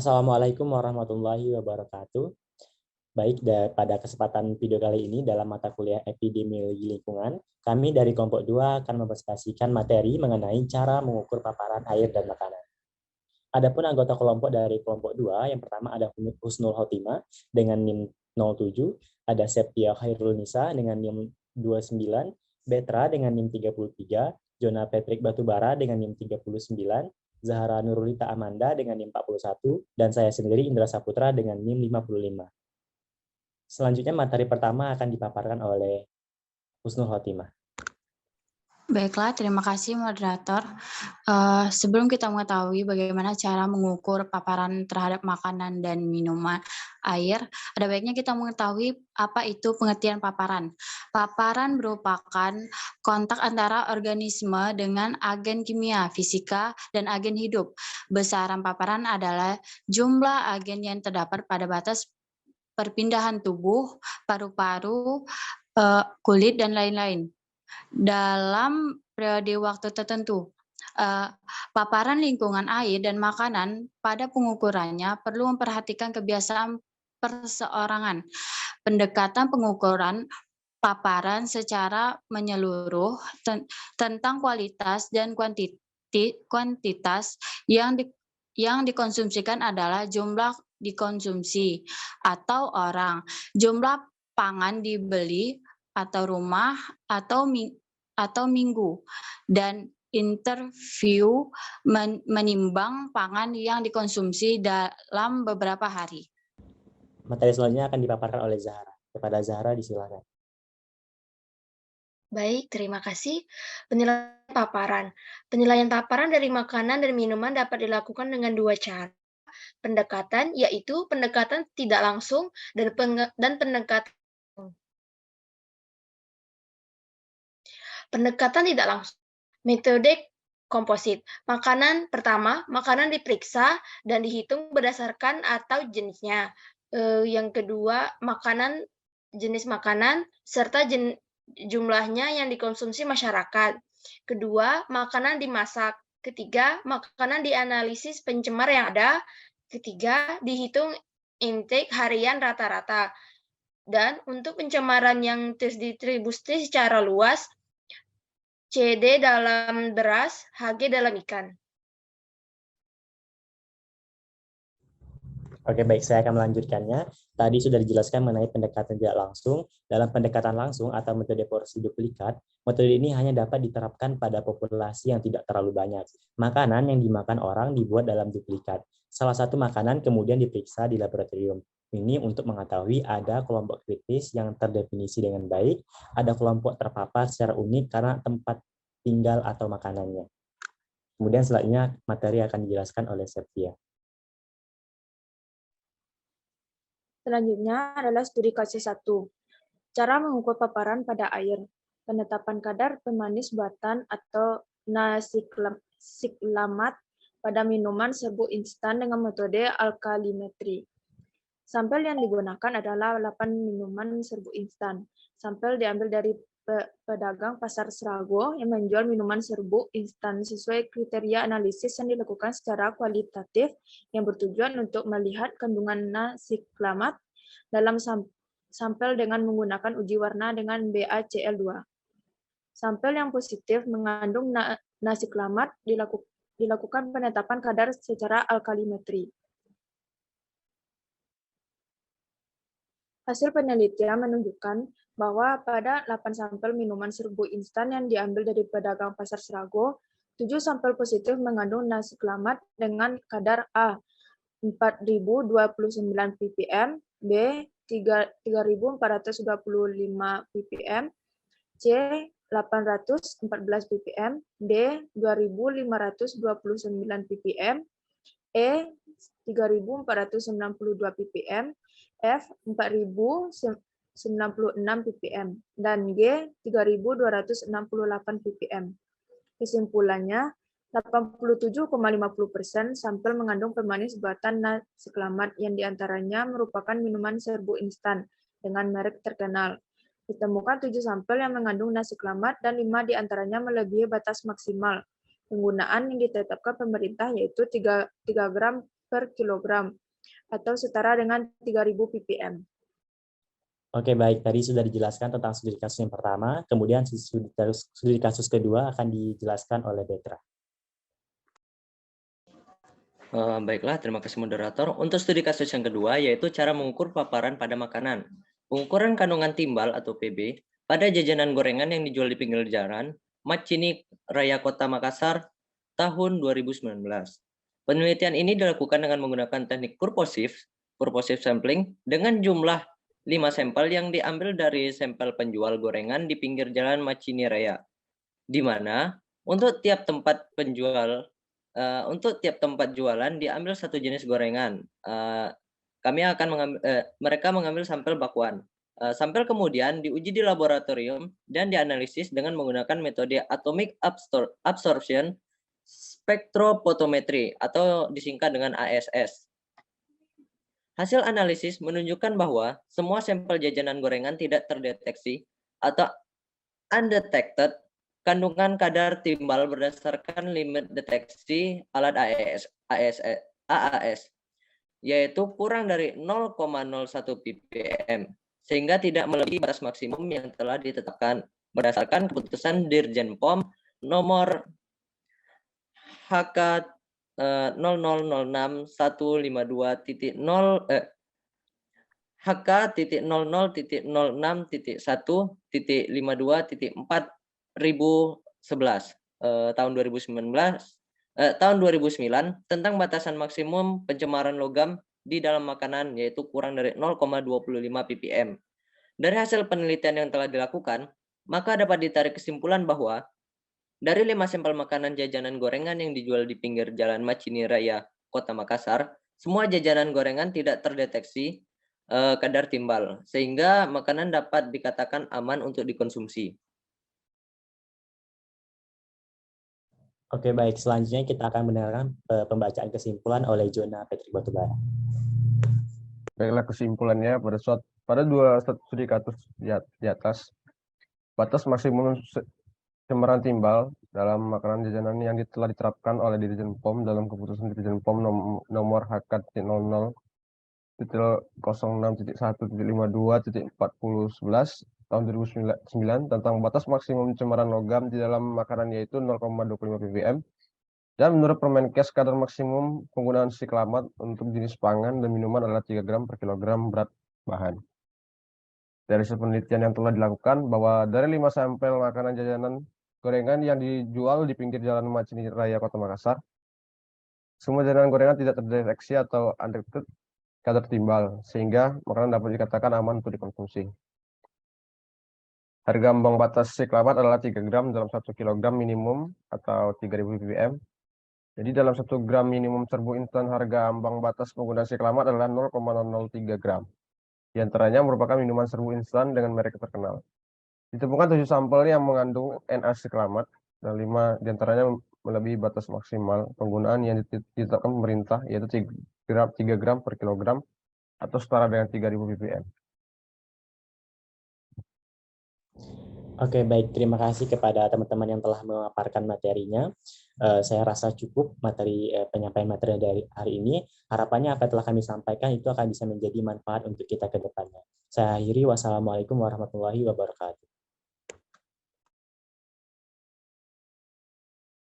Assalamualaikum warahmatullahi wabarakatuh. Baik, pada kesempatan video kali ini dalam mata kuliah epidemiologi lingkungan, kami dari kelompok 2 akan mempresentasikan materi mengenai cara mengukur paparan air dan makanan. Adapun anggota kelompok dari kelompok 2, yang pertama ada Husnul Khotimah dengan NIM 07, ada Septia Khairul Nisa dengan NIM 29, Betra dengan NIM 33, Jona Patrick Batubara dengan NIM 39, Zahra Nurulita Amanda dengan NIM 41, dan saya sendiri Indra Saputra dengan NIM 55. Selanjutnya materi pertama akan dipaparkan oleh Husnul Khotimah. Baiklah, terima kasih moderator. Sebelum kita mengetahui bagaimana cara mengukur paparan terhadap makanan dan minuman air, ada baiknya kita mengetahui apa itu pengertian paparan. Paparan merupakan kontak antara organisme dengan agen kimia, fisika, dan agen hidup. Besaran paparan adalah jumlah agen yang terdapat pada batas perpindahan tubuh, paru-paru, kulit, dan lain-lain dalam periode waktu tertentu. Paparan lingkungan air dan makanan pada pengukurannya perlu memperhatikan kebiasaan perseorangan. Pendekatan pengukuran paparan secara menyeluruh tentang kualitas dan kuantitas yang dikonsumsikan adalah jumlah dikonsumsi atau orang, jumlah pangan dibeli atau rumah atau minggu, dan interview menimbang pangan yang dikonsumsi dalam beberapa hari. Materi selanjutnya akan dipaparkan oleh Zahra. Kepada Zahra disilakan. Baik, terima kasih. Penilaian paparan. Penilaian paparan dari makanan dan minuman dapat dilakukan dengan dua cara. Pendekatan, yaitu pendekatan tidak langsung dan pendekatan tidak langsung. Metode komposit. Makanan diperiksa dan dihitung berdasarkan atau jenisnya. Yang kedua, jenis makanan serta jumlahnya yang dikonsumsi masyarakat. Kedua, makanan dimasak. Ketiga, makanan dianalisis pencemar yang ada. Ketiga, dihitung intake harian rata-rata. Dan untuk pencemaran yang terdistribusi secara luas, CD dalam beras, HG dalam ikan. Oke, baik, saya akan melanjutkannya. Tadi sudah dijelaskan mengenai pendekatan tidak langsung. Dalam pendekatan langsung atau metode porsi duplikat, metode ini hanya dapat diterapkan pada populasi yang tidak terlalu banyak. Makanan yang dimakan orang dibuat dalam duplikat. Salah satu makanan kemudian diperiksa di laboratorium. Ini untuk mengetahui ada kelompok kritis yang terdefinisi dengan baik, ada kelompok terpapar secara unik karena tempat tinggal atau makanannya. Kemudian selanjutnya materi akan dijelaskan oleh Septia. Selanjutnya adalah studi kasus 1. Cara mengukur paparan pada air. Penetapan kadar pemanis buatan atau nasiklamat pada minuman serbuk instan dengan metode alkalimetri. Sampel yang digunakan adalah 8 minuman serbuk instan. Sampel diambil dari pedagang pasar Serago yang menjual minuman serbuk instan sesuai kriteria analisis yang dilakukan secara kualitatif yang bertujuan untuk melihat kandungan nasiklamat dalam sampel dengan menggunakan uji warna dengan BaCl2. Sampel yang positif mengandung nasiklamat dilakukan penetapan kadar secara alkalimetri. Hasil penelitian menunjukkan bahwa pada 8 sampel minuman serbuk instan yang diambil dari pedagang pasar Serago, 7 sampel positif mengandung nasiklamat dengan kadar A 4029 ppm, B 3425 ppm, C 814 ppm, D 2529 ppm, E 3492 ppm, F 4096 ppm, dan G 3268 ppm. Kesimpulannya, 87,50% sampel mengandung pemanis buatan nasiklamat yang diantaranya merupakan minuman serbuk instan dengan merek terkenal. Ditemukan 7 sampel yang mengandung nasiklamat dan 5 diantaranya melebihi batas maksimal penggunaan yang ditetapkan pemerintah, yaitu 3 gram per kilogram atau setara dengan 3000 ppm. Oke, baik. Tadi sudah dijelaskan tentang studi kasus yang pertama, kemudian studi kasus kedua akan dijelaskan oleh Petra. Baiklah, terima kasih moderator. Untuk studi kasus yang kedua, yaitu cara mengukur paparan pada makanan. Pengukuran kandungan timbal atau PB pada jajanan gorengan yang dijual di pinggir jalan, Macini Raya Kota Makassar, tahun 2019. Penelitian ini dilakukan dengan menggunakan teknik purposive sampling dengan jumlah 5 sampel yang diambil dari sampel penjual gorengan di pinggir jalan Macini Raya, di mana untuk tiap tempat jualan diambil satu jenis gorengan. Mereka mengambil sampel bakwan. Sampel kemudian diuji di laboratorium dan dianalisis dengan menggunakan metode atomic absorption spectrophotometry atau disingkat dengan ASS. Hasil analisis menunjukkan bahwa semua sampel jajanan gorengan tidak terdeteksi atau undetected kandungan kadar timbal berdasarkan limit deteksi alat AAS, yaitu kurang dari 0,01 ppm, sehingga tidak melebihi batas maksimum yang telah ditetapkan berdasarkan keputusan Dirjen POM nomor HK 0006.152.0 HK.00.06.1.52.4.011 tahun 2009 tentang batasan maksimum pencemaran logam di dalam makanan, yaitu kurang dari 0,25 ppm. Dari hasil penelitian yang telah dilakukan, maka dapat ditarik kesimpulan bahwa dari 5 sampel makanan jajanan gorengan yang dijual di pinggir jalan Macini Raya, Kota Makassar, semua jajanan gorengan tidak terdeteksi kadar timbal, sehingga makanan dapat dikatakan aman untuk dikonsumsi. Oke, baik. Selanjutnya kita akan mendengarkan pembacaan kesimpulan oleh Jona Patrick Batubara. Baiklah, kesimpulannya pada dua studi kasus di atas, batas maksimum cemaran timbal dalam makanan jajanan yang telah diterapkan oleh Dirjen POM dalam keputusan Dirjen POM nomor HK.00.06.1.52.4011 tahun 2009 tentang batas maksimum cemaran logam di dalam makanan, yaitu 0,25 ppm. Dan menurut Permenkes, kadar maksimum penggunaan siklamat untuk jenis pangan dan minuman adalah 3 gram per kilogram berat bahan. Dari hasil penelitian yang telah dilakukan, bahwa dari 5 sampel makanan jajanan gorengan yang dijual di pinggir jalan Macini Raya Kota Makassar, semua jajanan gorengan tidak terdeteksi atau undetected kadar timbal, sehingga makanan dapat dikatakan aman untuk dikonsumsi. Harga ambang batas siklamat adalah 3 gram dalam 1 kg minimum atau 3000 ppm. Jadi dalam 1 gram minimum serbuk instan, harga ambang batas penggunaan siklamat adalah 0,003 gram. Di antaranya merupakan minuman serbuk instan dengan merek terkenal. Ditemukan 7 sampel yang mengandung NA siklamat dan 5 diantaranya melebihi batas maksimal penggunaan yang ditetapkan pemerintah, yaitu 3 gram per kilogram atau setara dengan 3000 ppm. Oke, baik. Terima kasih kepada teman-teman yang telah memaparkan materinya. Saya rasa cukup materi penyampaian materi dari hari ini. Harapannya apa yang telah kami sampaikan itu akan bisa menjadi manfaat untuk kita ke depannya. Saya akhiri. Wassalamualaikum warahmatullahi wabarakatuh.